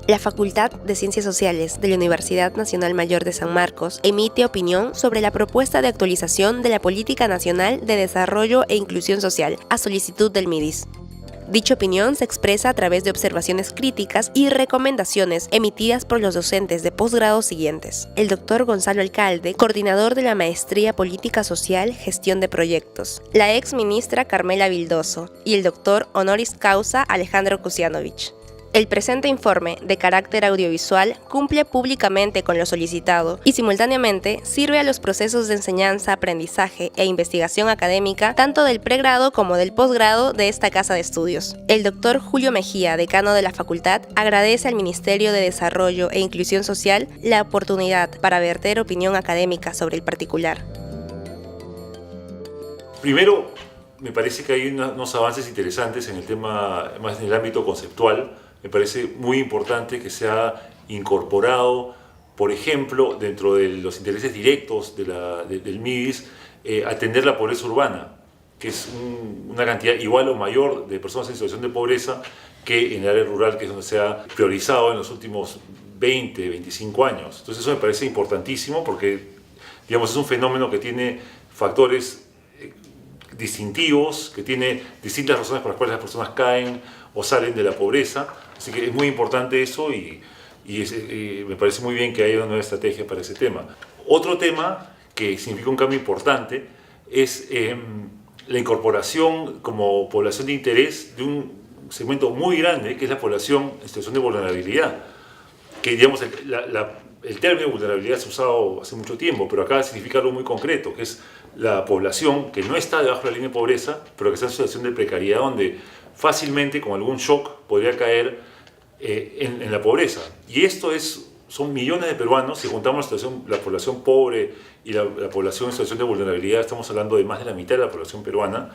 La Facultad de Ciencias Sociales de la Universidad Nacional Mayor de San Marcos emite opinión sobre la propuesta de actualización de la Política Nacional de Desarrollo e Inclusión Social, a solicitud del MIDIS. Dicha opinión se expresa a través de observaciones críticas y recomendaciones emitidas por los docentes de posgrado siguientes: el Dr. Gonzalo Alcalde, coordinador de la Maestría Política Social, Gestión de Proyectos; la ex ministra Carmela Vildoso; y el Dr. Honoris Causa Alejandro Kusianovich. El presente informe, de carácter audiovisual, cumple públicamente con lo solicitado y simultáneamente sirve a los procesos de enseñanza, aprendizaje e investigación académica tanto del pregrado como del posgrado de esta casa de estudios. El Dr. Julio Mejía, decano de la facultad, agradece al Ministerio de Desarrollo e Inclusión Social la oportunidad para verter opinión académica sobre el particular. Primero, me parece que hay unos avances interesantes en el tema, más en el ámbito conceptual. Me parece muy importante que se ha incorporado, por ejemplo, dentro de los intereses directos del MIDIS, atender la pobreza urbana, que es una cantidad igual o mayor de personas en situación de pobreza que en el área rural, que es donde se ha priorizado en los últimos 20, 25 años. Entonces eso me parece importantísimo porque, digamos, es un fenómeno que tiene factores distintivos, que tiene distintas razones por las cuales las personas caen o salen de la pobreza. Así que es muy importante eso y me parece muy bien que haya una nueva estrategia para ese tema. Otro tema que significa un cambio importante es la incorporación como población de interés de un segmento muy grande, que es la población en situación de vulnerabilidad. Que, digamos, el término vulnerabilidad se ha usado hace mucho tiempo, pero acá significa algo muy concreto, que es la población que no está debajo de la línea de pobreza, pero que está en situación de precariedad, donde fácilmente, con algún shock, podría caer en la pobreza. Y esto son millones de peruanos. Si juntamos la población pobre y la población en situación de vulnerabilidad, estamos hablando de más de la mitad de la población peruana,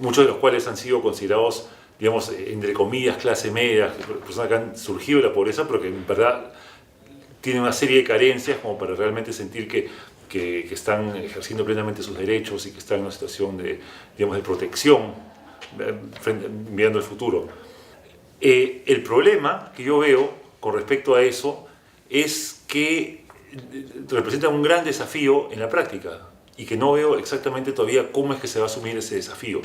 muchos de los cuales han sido considerados, digamos, entre comillas, clase media, personas que han surgido de la pobreza, pero que en verdad tienen una serie de carencias como para realmente sentir que están ejerciendo plenamente sus derechos y que están en una situación de, digamos, de protección mirando el futuro. El problema que yo veo con respecto a eso es que representa un gran desafío en la práctica y que no veo exactamente todavía cómo es que se va a asumir ese desafío.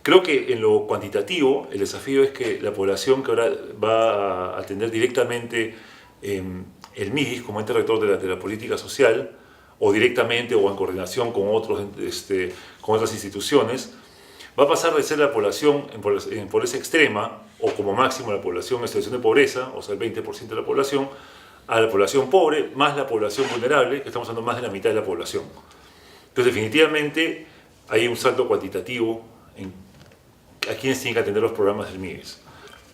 Creo que en lo cuantitativo el desafío es que la población que ahora va a atender directamente el MIDIS como ente rector de la política social, o directamente o en coordinación con otras instituciones, va a pasar de ser la población en pobreza extrema, o como máximo la población en situación de pobreza, o sea, el 20% de la población, a la población pobre, más la población vulnerable, que estamos hablando más de la mitad de la población. Entonces, definitivamente, hay un salto cuantitativo en a quienes tienen que atender los programas del MIDIS.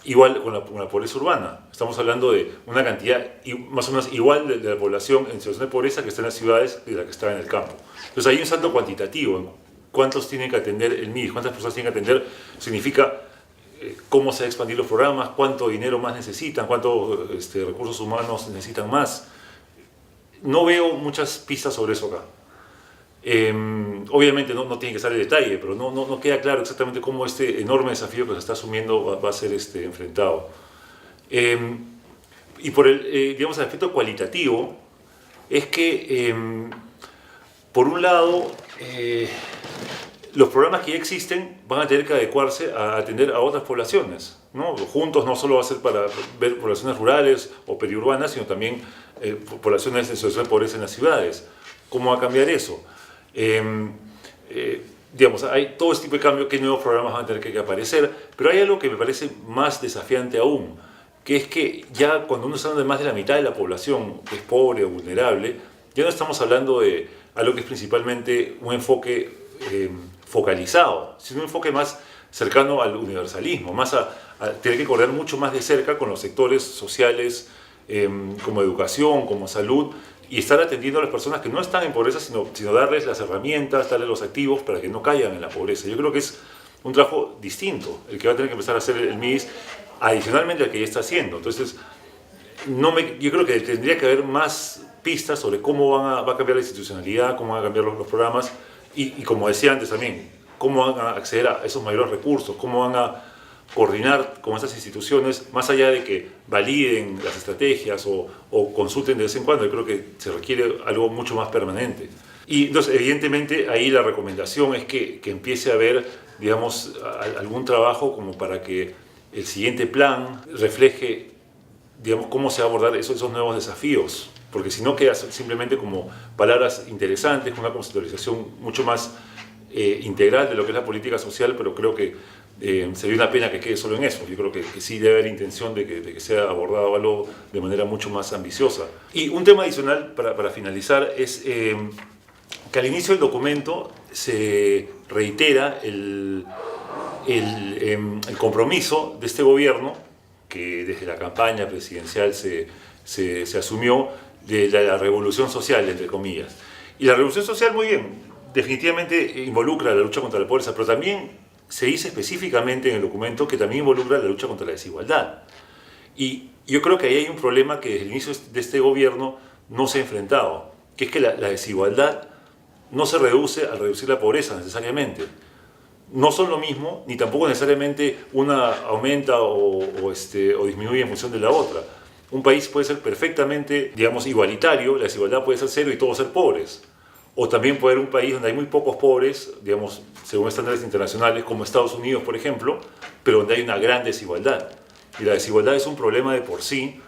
Igual con la pobreza urbana. Estamos hablando de una cantidad más o menos igual de la población en situación de pobreza que está en las ciudades y de la que está en el campo. Entonces, hay un salto cuantitativo en cuántos tienen que atender el MIDIS, cuántas personas tienen que atender, significa cómo se van a expandir los programas, cuánto dinero más necesitan, cuántos recursos humanos necesitan más. No veo muchas pistas sobre eso acá. Obviamente no tiene que ser el detalle, pero no queda claro exactamente cómo este enorme desafío que se está asumiendo va a ser enfrentado. Y por digamos, el aspecto cualitativo, es que, por un lado, los programas que ya existen van a tener que adecuarse a atender a otras poblaciones, ¿no? Juntos no solo va a ser para ver poblaciones rurales o periurbanas, sino también poblaciones en situación de pobreza en las ciudades. ¿Cómo va a cambiar eso? Digamos, hay todo este tipo de cambio, qué nuevos programas van a tener que aparecer, pero hay algo que me parece más desafiante aún, que es que ya cuando uno está hablando de más de la mitad de la población que es pobre o vulnerable, ya no estamos hablando de algo que es principalmente un enfoque focalizado, sino un enfoque más cercano al universalismo, más a tener que coordinar mucho más de cerca con los sectores sociales, como educación, como salud, y estar atendiendo a las personas que no están en pobreza, sino darles las herramientas, darles los activos para que no caigan en la pobreza. Yo creo que es un trabajo distinto el que va a tener que empezar a hacer el MIDIS, adicionalmente al que ya está haciendo. Entonces, yo creo que tendría que haber más pistas sobre cómo va a cambiar la institucionalidad, cómo van a cambiar los programas, y como decía antes también, cómo van a acceder a esos mayores recursos, cómo van a coordinar con estas instituciones, más allá de que validen las estrategias o consulten de vez en cuando. Yo creo que se requiere algo mucho más permanente. Y entonces, evidentemente, ahí la recomendación es que empiece a haber, digamos, algún trabajo como para que el siguiente plan refleje, digamos, cómo se va a abordar esos nuevos desafíos. Porque si no queda simplemente como palabras interesantes, con una conceptualización mucho más integral de lo que es la política social, pero creo que sería una pena que quede solo en eso. Yo creo que sí debe haber intención de que sea abordado algo de manera mucho más ambiciosa. Y un tema adicional para finalizar es que al inicio del documento se reitera el compromiso de este gobierno, que desde la campaña presidencial se asumió, de la revolución social, entre comillas. Y la revolución social, muy bien, definitivamente involucra la lucha contra la pobreza, pero también se dice específicamente en el documento que también involucra la lucha contra la desigualdad. Y yo creo que ahí hay un problema que desde el inicio de este gobierno no se ha enfrentado, que es que la desigualdad no se reduce al reducir la pobreza necesariamente. No son lo mismo, ni tampoco necesariamente una aumenta o disminuye en función de la otra. Un país puede ser perfectamente, digamos, igualitario, la desigualdad puede ser cero y todos ser pobres. O también puede haber un país donde hay muy pocos pobres, digamos, según estándares internacionales, como Estados Unidos, por ejemplo, pero donde hay una gran desigualdad. Y la desigualdad es un problema de por sí,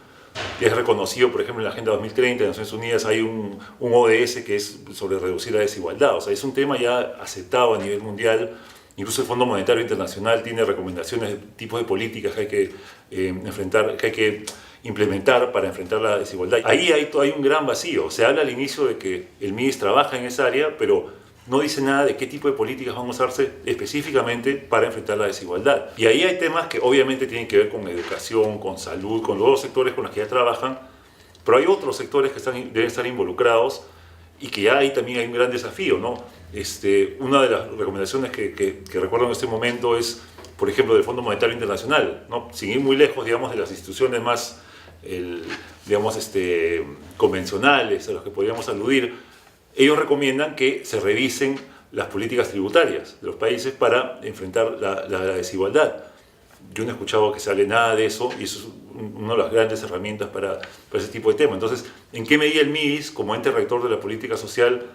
que es reconocido, por ejemplo, en la Agenda 2030 de Naciones Unidas hay un ODS que es sobre reducir la desigualdad. O sea, es un tema ya aceptado a nivel mundial. Incluso el Fondo Monetario Internacional tiene recomendaciones de tipos de políticas que hay que enfrentar, que hay que implementar para enfrentar la desigualdad. Ahí hay un gran vacío. Se habla al inicio de que el MIDIS trabaja en esa área, pero no dice nada de qué tipo de políticas van a usarse específicamente para enfrentar la desigualdad. Y ahí hay temas que obviamente tienen que ver con educación, con salud, con los dos sectores con los que ya trabajan, pero hay otros sectores que deben estar involucrados y que ya ahí también hay un gran desafío, ¿no? Una de las recomendaciones que recuerdo en este momento es, por ejemplo, del Fondo Monetario Internacional, ¿no? Sin ir muy lejos, digamos, de las instituciones más, convencionales a las que podríamos aludir. Ellos recomiendan que se revisen las políticas tributarias de los países para enfrentar la desigualdad. Yo no he escuchado que se hable nada de eso y eso es una de las grandes herramientas para ese tipo de temas. Entonces, ¿en qué medida el MIDIS, como ente rector de la política social,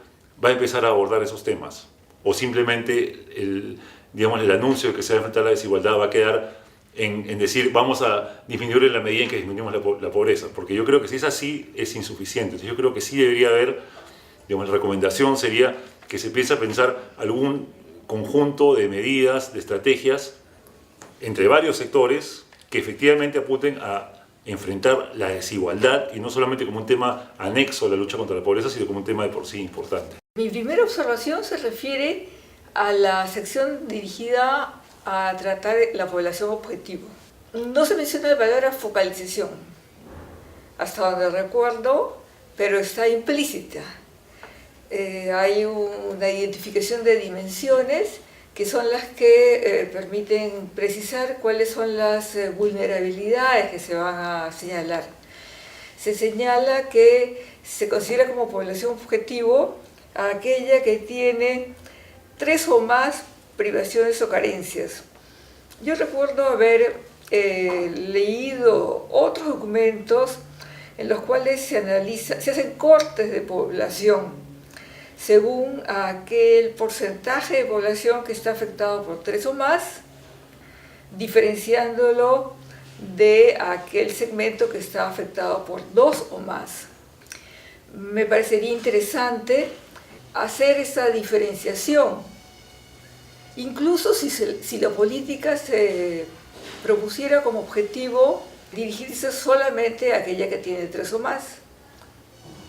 va a empezar a abordar esos temas? ¿O simplemente el anuncio de que se va a enfrentar la desigualdad va a quedar en decir vamos a disminuir en la medida en que disminuimos la pobreza? Porque yo creo que si es así, es insuficiente. Entonces, yo creo que sí debería haber, la recomendación sería que se empiece a pensar algún conjunto de medidas, de estrategias entre varios sectores que efectivamente apunten a enfrentar la desigualdad y no solamente como un tema anexo a la lucha contra la pobreza, sino como un tema de por sí importante. Mi primera observación se refiere a la sección dirigida a tratar la población objetivo. No se menciona la palabra focalización, hasta donde recuerdo, pero está implícita. Hay una identificación de dimensiones que son las que permiten precisar cuáles son las vulnerabilidades que se van a señalar. Se señala que se considera como población objetivo a aquella que tiene 3 o más privaciones o carencias. Yo recuerdo haber leído otros documentos en los cuales se hacen cortes de población según aquel porcentaje de población que está afectado por 3 o más, diferenciándolo de aquel segmento que está afectado por 2 o más. Me parecería interesante hacer esa diferenciación, incluso si la política se propusiera como objetivo dirigirse solamente a aquella que tiene 3 o más,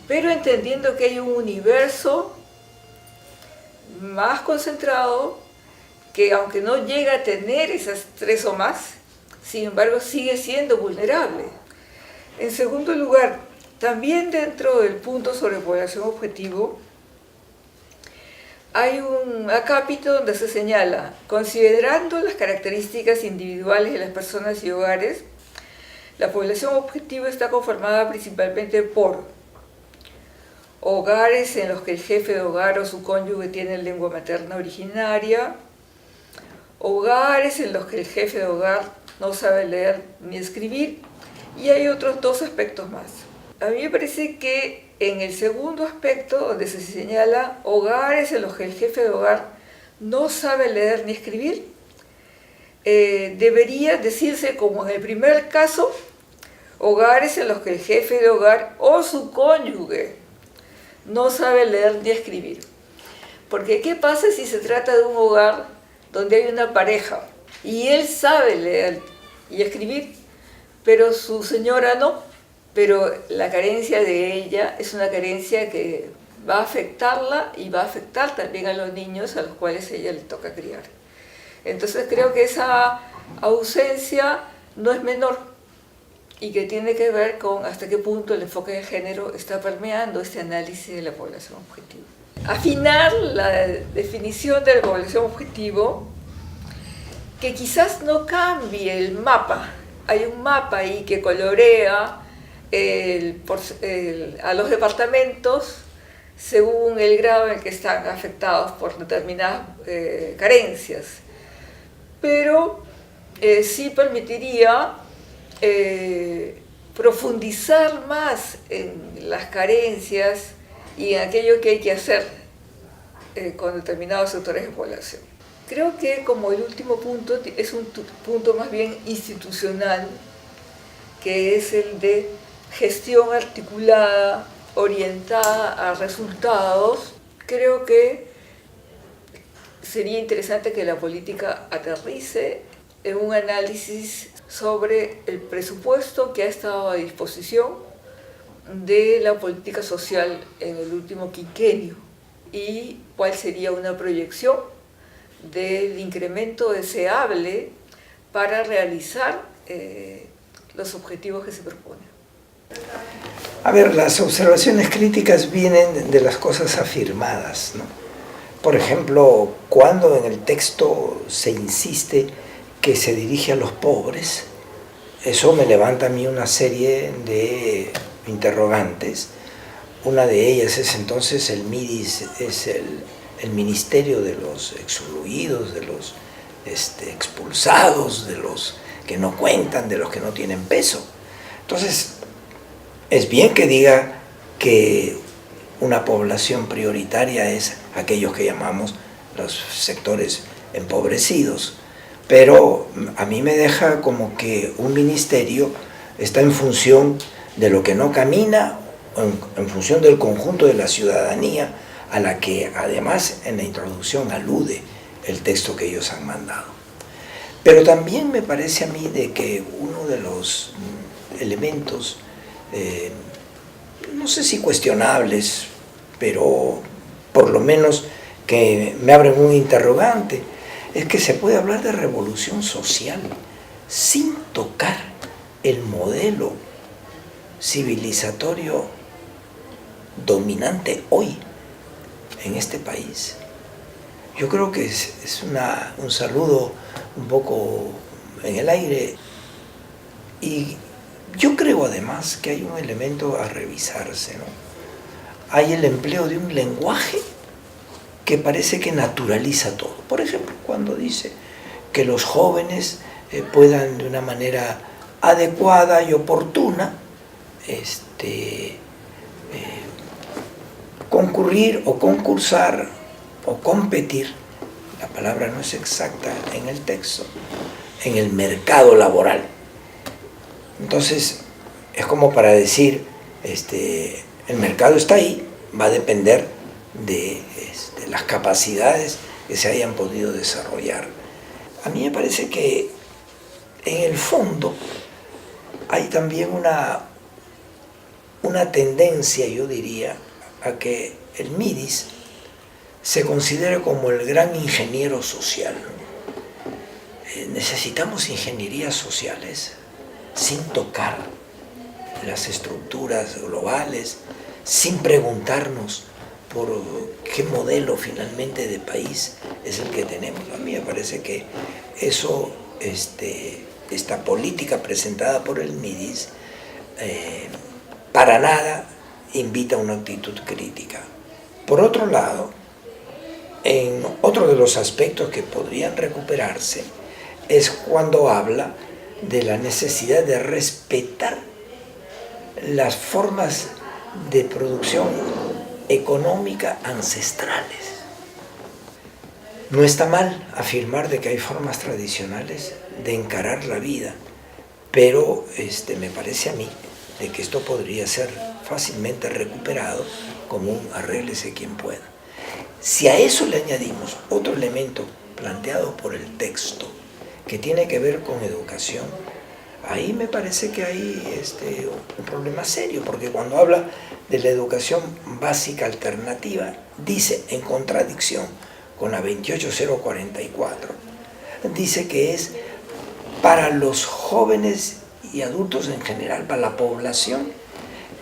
pero entendiendo que hay un universo más concentrado que, aunque no llega a tener esas 3 o más, sin embargo sigue siendo vulnerable. En segundo lugar, también dentro del punto sobre población objetivo hay un acápite donde se señala: considerando las características individuales de las personas y hogares, la población objetivo está conformada principalmente por hogares en los que el jefe de hogar o su cónyuge tiene lengua materna originaria, hogares en los que el jefe de hogar no sabe leer ni escribir, y hay otros dos aspectos más. A mí me parece que en el segundo aspecto, donde se señala hogares en los que el jefe de hogar no sabe leer ni escribir, debería decirse, como en el primer caso, hogares en los que el jefe de hogar o su cónyuge no sabe leer ni escribir. Porque ¿qué pasa si se trata de un hogar donde hay una pareja y él sabe leer y escribir, pero su señora no? Pero la carencia de ella es una carencia que va a afectarla y va a afectar también a los niños a los cuales ella le toca criar. Entonces creo que esa ausencia no es menor y que tiene que ver con hasta qué punto el enfoque de género está permeando este análisis de la población objetivo. Afinar la definición de la población objetivo, que quizás no cambie el mapa. Hay un mapa ahí que colorea a los departamentos según el grado en el que están afectados por determinadas carencias, pero sí permitiría profundizar más en las carencias y en aquello que hay que hacer con determinados sectores de población. Creo que como el último punto es un punto más bien institucional, que es el de gestión articulada, orientada a resultados. Creo que sería interesante que la política aterrice en un análisis sobre el presupuesto que ha estado a disposición de la política social en el último quinquenio y cuál sería una proyección del incremento deseable para realizar los objetivos que se proponen. A ver, las observaciones críticas vienen de las cosas afirmadas, ¿no? Por ejemplo, cuando en el texto se insiste que se dirige a los pobres, eso me levanta a mí una serie de interrogantes. Una de ellas es entonces el MIDIS, es el Ministerio de los Excluidos, de los expulsados, de los que no cuentan, de los que no tienen peso. Entonces, es bien que diga que una población prioritaria es aquellos que llamamos los sectores empobrecidos, pero a mí me deja como que un ministerio está en función de lo que no camina, en función del conjunto de la ciudadanía, a la que además en la introducción alude el texto que ellos han mandado. Pero también me parece a mí de que uno de los elementos, no sé si cuestionables, pero por lo menos que me abren un interrogante, es que se puede hablar de revolución social sin tocar el modelo civilizatorio dominante hoy en este país. Yo creo que es un saludo un poco en el aire, y yo creo además que hay un elemento a revisarse, ¿no? Hay el empleo de un lenguaje que parece que naturaliza todo. Por ejemplo, cuando dice que los jóvenes puedan de una manera adecuada y oportuna concurrir o concursar o competir, la palabra no es exacta en el texto, en el mercado laboral. Entonces, es como para decir, el mercado está ahí, va a depender de las capacidades que se hayan podido desarrollar. A mí me parece que en el fondo hay también una tendencia, yo diría, a que el MIDIS se considere como el gran ingeniero social. Necesitamos ingenierías sociales sin tocar las estructuras globales, sin preguntarnos por qué modelo finalmente de país es el que tenemos. A mí me parece que eso, esta política presentada por el MIDIS, para nada invita a una actitud crítica. Por otro lado, En otro de los aspectos que podrían recuperarse es cuando habla de la necesidad de respetar las formas de producción económica ancestrales. No está mal afirmar de que hay formas tradicionales de encarar la vida, pero me parece a mí de que esto podría ser fácilmente recuperado como un arréglese quien pueda. Si a eso le añadimos otro elemento planteado por el texto que tiene que ver con educación, ahí me parece que hay un problema serio, porque cuando habla de la educación básica alternativa, dice en contradicción con la 28044, dice que es para los jóvenes y adultos en general, para la población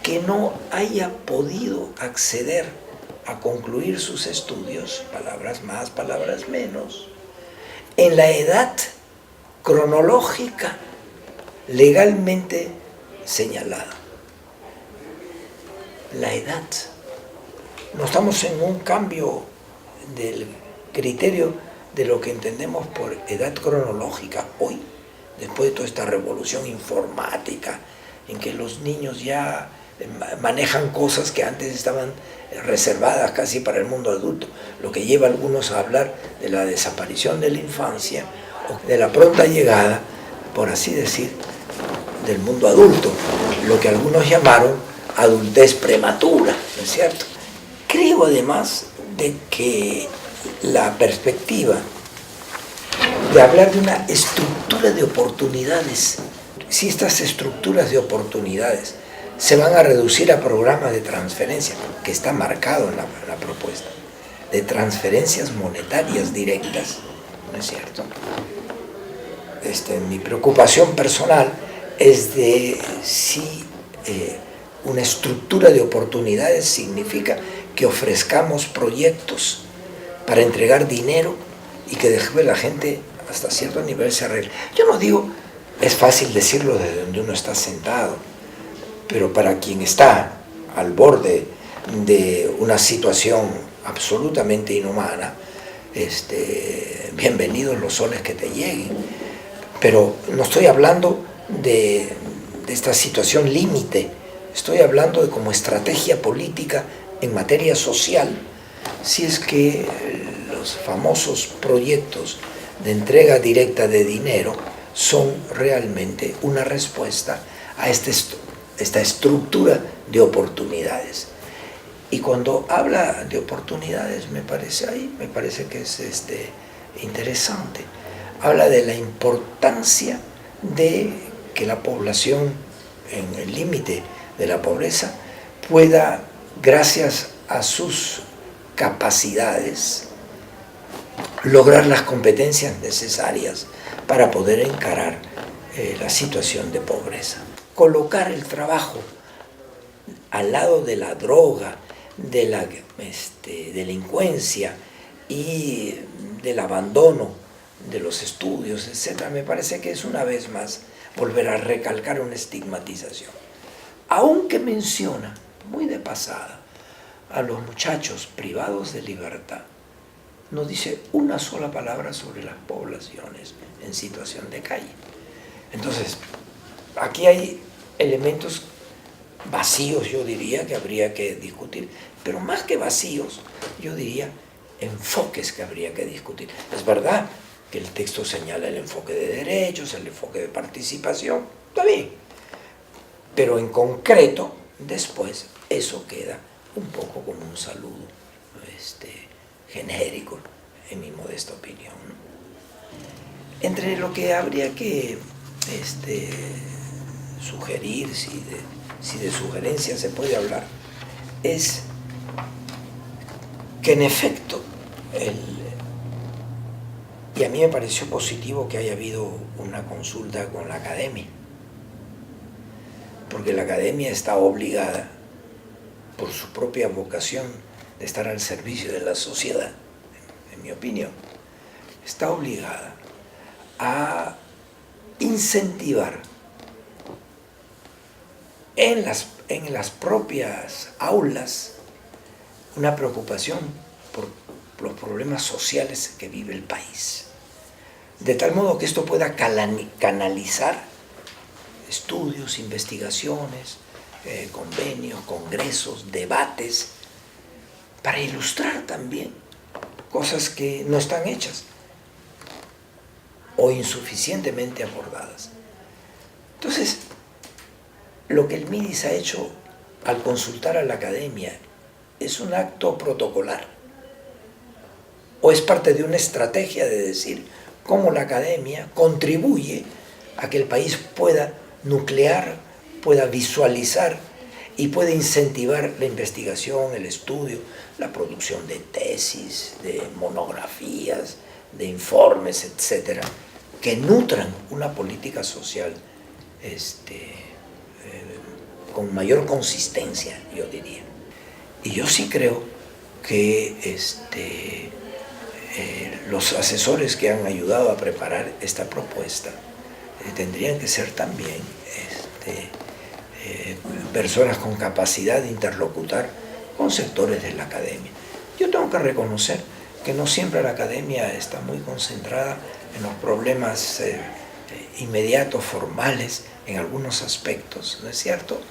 que no haya podido acceder a concluir sus estudios, palabras más, palabras menos, en la edad cronológica legalmente señalada. La edad. No estamos en un cambio del criterio de lo que entendemos por edad cronológica hoy, después de toda esta revolución informática en que los niños ya manejan cosas que antes estaban reservadas casi para el mundo adulto, lo que lleva a algunos a hablar de la desaparición de la infancia o de la pronta llegada, por así decir, del mundo adulto, lo que algunos llamaron adultez prematura, ¿no es cierto? Creo además de que la perspectiva de hablar de una estructura de oportunidades, si estas estructuras de oportunidades se van a reducir a programas de transferencia, que está marcado en la propuesta, de transferencias monetarias directas, ¿no es cierto? Mi preocupación personal es de si una estructura de oportunidades significa que ofrezcamos proyectos para entregar dinero y que después la gente hasta cierto nivel se arregle. Yo no digo, es fácil decirlo desde donde uno está sentado, pero para quien está al borde de una situación absolutamente inhumana, bienvenidos los soles que te lleguen. Pero no estoy hablando de esta situación límite, estoy hablando de como estrategia política en materia social, si es que los famosos proyectos de entrega directa de dinero son realmente una respuesta a esta estructura de oportunidades. Y cuando habla de oportunidades, me parece que es interesante. Habla de la importancia de que la población en el límite de la pobreza pueda, gracias a sus capacidades, lograr las competencias necesarias para poder encarar la situación de pobreza. Colocar el trabajo al lado de la droga, de la delincuencia y del abandono de los estudios, etc., me parece que es una vez más volver a recalcar una estigmatización. Aunque menciona, muy de pasada, a los muchachos privados de libertad, no dice una sola palabra sobre las poblaciones en situación de calle. Entonces, aquí hay elementos vacíos, yo diría, que habría que discutir, pero más que vacíos, yo diría enfoques que habría que discutir. Es verdad que el texto señala el enfoque de derechos, el enfoque de participación, está bien, pero en concreto, después, eso queda un poco como un saludo genérico, en mi modesta opinión. Entre lo que habría que sugerir, si de sugerencia se puede hablar, es que en efecto, y a mí me pareció positivo que haya habido una consulta con la academia, porque la academia está obligada, por su propia vocación de estar al servicio de la sociedad, en mi opinión, está obligada a incentivar en las propias aulas una preocupación por los problemas sociales que vive el país. De tal modo que esto pueda canalizar estudios, investigaciones, convenios, congresos, debates, para ilustrar también cosas que no están hechas o insuficientemente abordadas. Entonces, lo que el MIDIS ha hecho al consultar a la academia es un acto protocolar o es parte de una estrategia de decir cómo la academia contribuye a que el país pueda nuclear, pueda visualizar y pueda incentivar la investigación, el estudio, la producción de tesis, de monografías, de informes, etcétera, que nutran una política social con mayor consistencia, yo diría. Y yo sí creo que los asesores que han ayudado a preparar esta propuesta tendrían que ser también personas con capacidad de interlocutar con sectores de la academia. Yo tengo que reconocer que no siempre la academia está muy concentrada en los problemas inmediatos, formales, en algunos aspectos, ¿no es cierto?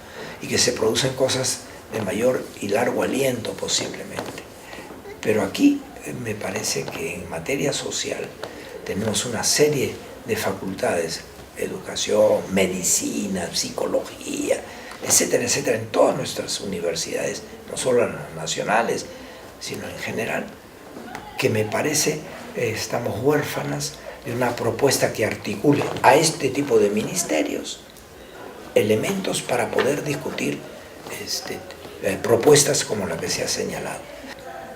Y que se producen cosas de mayor y largo aliento posiblemente. Pero aquí me parece que en materia social tenemos una serie de facultades, educación, medicina, psicología, etcétera, etcétera, en todas nuestras universidades, no solo en las nacionales, sino en general, que me parece estamos huérfanas de una propuesta que articule a este tipo de ministerios elementos para poder discutir propuestas como la que se ha señalado.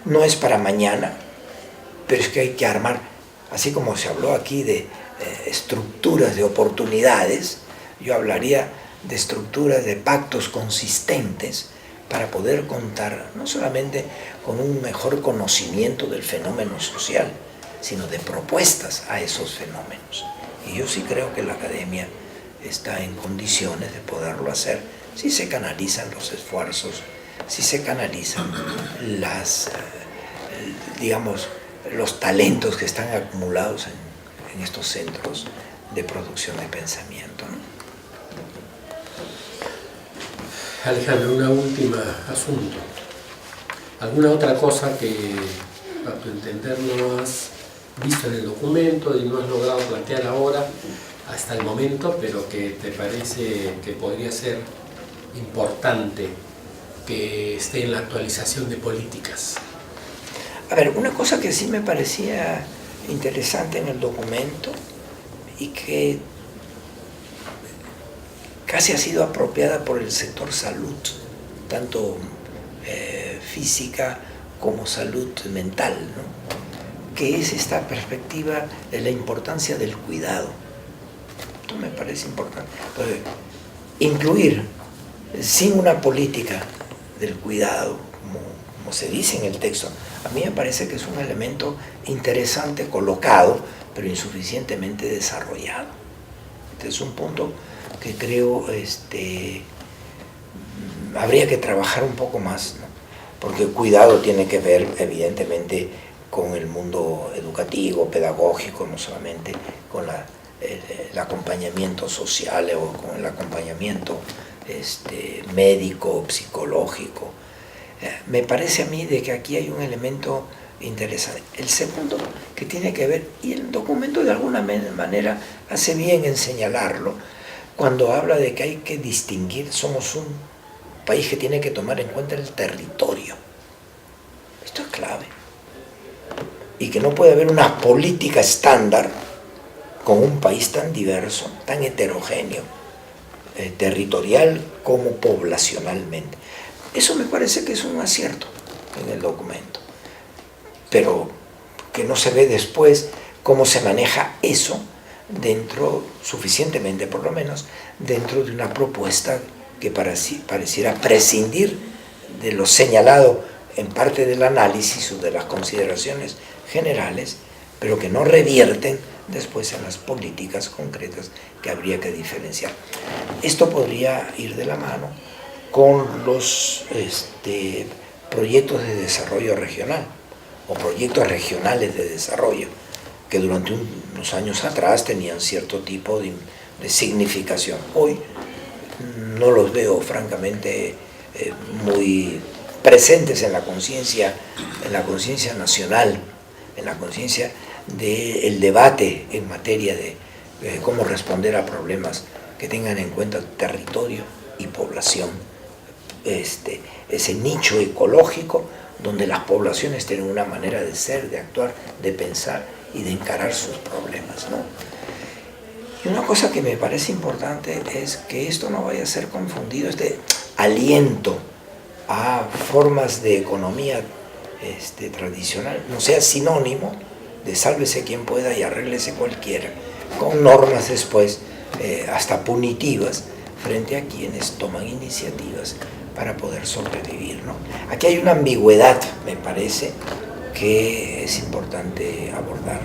No es para mañana, pero es que hay que armar, así como se habló aquí de estructuras de oportunidades, yo hablaría de estructuras de pactos consistentes para poder contar no solamente con un mejor conocimiento del fenómeno social, sino de propuestas a esos fenómenos. Y yo sí creo que la academia está en condiciones de poderlo hacer si se canalizan los esfuerzos, si se canalizan los talentos que están acumulados en estos centros de producción de pensamiento, ¿no? Alejandro, una última asunto. ¿Alguna otra cosa que, a tu entender, no has visto en el documento y no has logrado plantear ahora, hasta el momento, pero que te parece que podría ser importante que esté en la actualización de políticas? A ver, una cosa que sí me parecía interesante en el documento y que casi ha sido apropiada por el sector salud, tanto física como salud mental, ¿no? Que es esta perspectiva de la importancia del cuidado. Esto me parece importante. Entonces, incluir sin una política del cuidado, como se dice en el texto, a mí me parece que es un elemento interesante colocado, pero insuficientemente desarrollado. Este es un punto que creo habría que trabajar un poco más, ¿no? Porque el cuidado tiene que ver evidentemente con el mundo educativo, pedagógico, no solamente con el acompañamiento social o con el acompañamiento médico, psicológico. Me parece a mí de que aquí hay un elemento interesante. El segundo que tiene que ver, y el documento de alguna manera hace bien en señalarlo, cuando habla de que hay que distinguir, somos un país que tiene que tomar en cuenta el territorio. Esto es clave. Y que no puede haber una política estándar con un país tan diverso, tan heterogéneo, territorial como poblacionalmente. Eso me parece que es un acierto en el documento, pero que no se ve después cómo se maneja eso dentro, suficientemente por lo menos, dentro de una propuesta que pareciera prescindir de lo señalado en parte del análisis o de las consideraciones generales, pero que no revierten después en las políticas concretas que habría que diferenciar. Esto podría ir de la mano con los proyectos de desarrollo regional, o proyectos regionales de desarrollo, que durante unos años atrás tenían cierto tipo de significación. Hoy no los veo francamente muy presentes en la conciencia nacional, en la conciencia del debate en materia de cómo responder a problemas que tengan en cuenta territorio y población, ese nicho ecológico donde las poblaciones tienen una manera de ser, de actuar, de pensar y de encarar sus problemas, ¿no? Y una cosa que me parece importante es que esto no vaya a ser confundido, este aliento a formas de economía tradicional, no sea sinónimo de sálvese quien pueda y arréglese cualquiera, con normas después hasta punitivas frente a quienes toman iniciativas para poder sobrevivir, ¿no? Aquí hay una ambigüedad, me parece, que es importante abordar.